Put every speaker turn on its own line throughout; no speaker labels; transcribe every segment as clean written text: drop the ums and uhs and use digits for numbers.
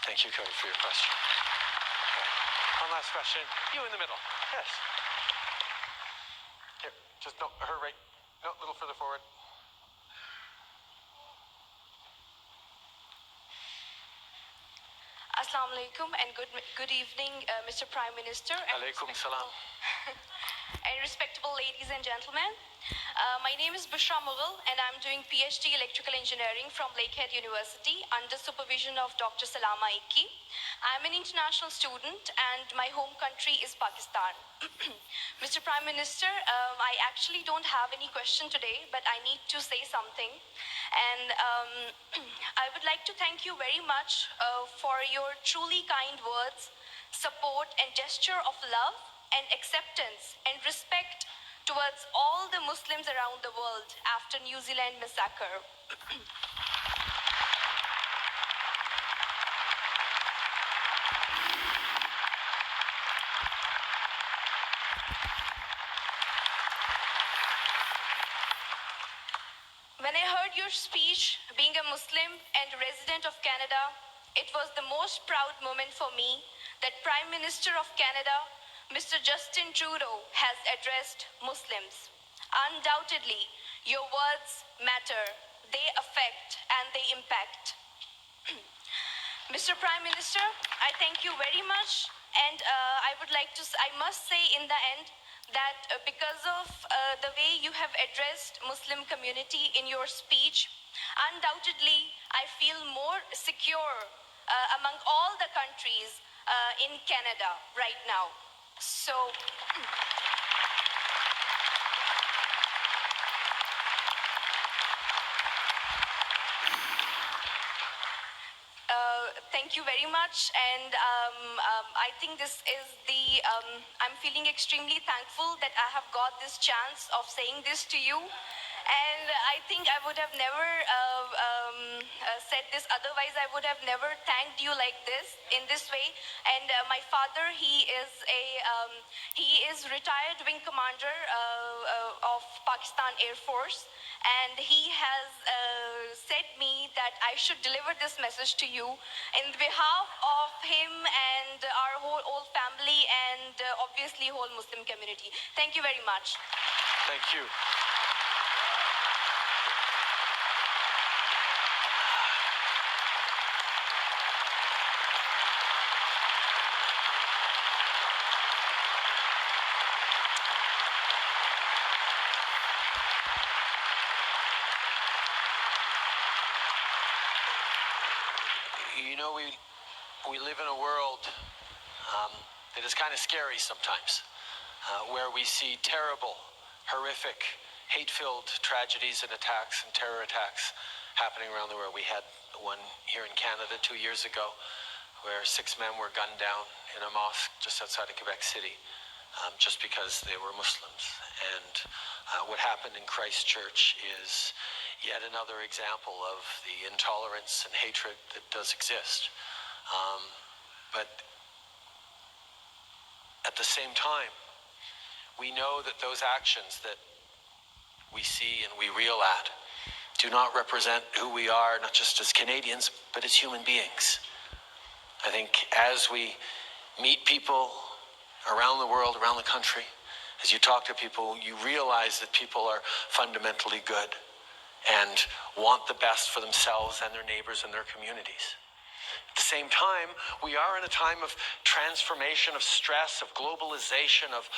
Thank you, Cody, for your question. Okay. One last question. You in the middle. Yes. Here, just no, her right. No, a little further forward.
Assalamu alaikum and good evening, Mr. Prime Minister.
Alaikum salam.
And respectable ladies and gentlemen. My name is Bushra Mughal and I'm doing PhD Electrical Engineering from Lakehead University under supervision of Dr. Salama Ikki. I'm an international student and my home country is Pakistan. Mr. Prime Minister, I actually don't have any question today, but I need to say something. And I would like to thank you very much for your truly kind words, support and gesture of love and acceptance and respect towards all the Muslims around the world after New Zealand massacre. When I heard your speech, being a Muslim and resident of Canada, it was the most proud moment for me that Prime Minister of Canada, Mr. Justin Trudeau, has addressed Muslims. Undoubtedly, your words matter. They affect and they impact. Mr. Prime Minister, I thank you very much, and I must say in the end that because of the way you have addressed Muslim community in your speech, undoubtedly I feel more secure among all the countries in Canada right now. So. Thank you very much, and I think this is I'm feeling extremely thankful that I have got this chance of saying this to you. And I think I would have never said this otherwise. I would have never thanked you like this, in this way. And my father, he is retired wing commander of Pakistan Air Force, and he has said me that I should deliver this message to you in behalf of him and our whole family and obviously whole Muslim community. Thank you very much.
Thank you. You know, we live in a world that is kind of scary sometimes, where we see terrible, horrific, hate-filled tragedies and attacks and terror attacks happening around the world. We had one here in Canada 2 years ago where 6 men were gunned down in a mosque just outside of Quebec City just because they were Muslims. And what happened in Christchurch is yet another example of the intolerance and hatred that does exist. But at the same time, we know that those actions that we see and we reel at do not represent who we are, not just as Canadians, but as human beings. I think as we meet people around the world, around the country, as you talk to people, you realize that people are fundamentally good and want the best for themselves and their neighbors and their communities. At the same time, we are in a time of transformation, of stress, of globalization, of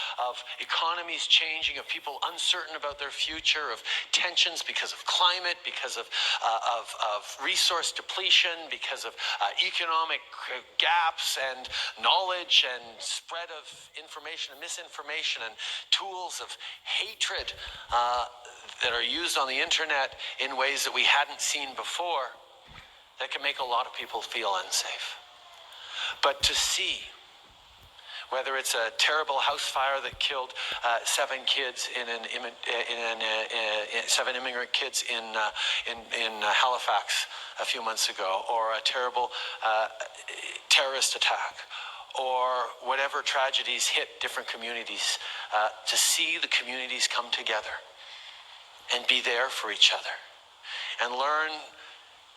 economies changing, of people uncertain about their future, of tensions because of climate, because of resource depletion, because of economic gaps and knowledge and spread of information and misinformation and tools of hatred that are used on the internet in ways that we hadn't seen before, that can make a lot of people feel unsafe. But to see, whether it's a terrible house fire that killed 7 kids seven immigrant kids in Halifax a few months ago, or a terrible terrorist attack, or whatever tragedies hit different communities, to see the communities come together and be there for each other and learn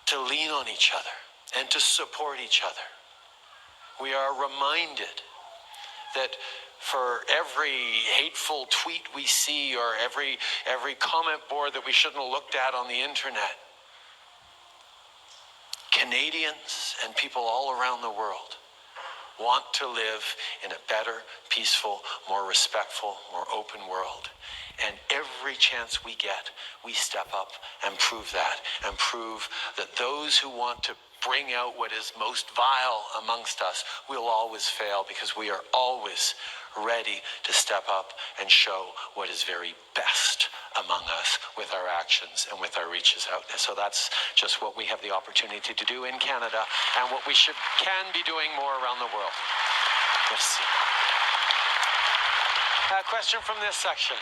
to lean on each other and to support each other We are reminded that for every hateful tweet we see or every comment board that we shouldn't have looked at on the internet, Canadians and people all around the world want to live in a better, peaceful, more respectful, more open world. And every chance we get, we step up and prove that, and prove that those who want to bring out what is most vile amongst us will always fail, because we are always ready to step up and show what is very best among us with our actions and with our reaches out. So that's just what we have the opportunity to do in Canada, and what we can be doing more around the world. Merci. A question from this section.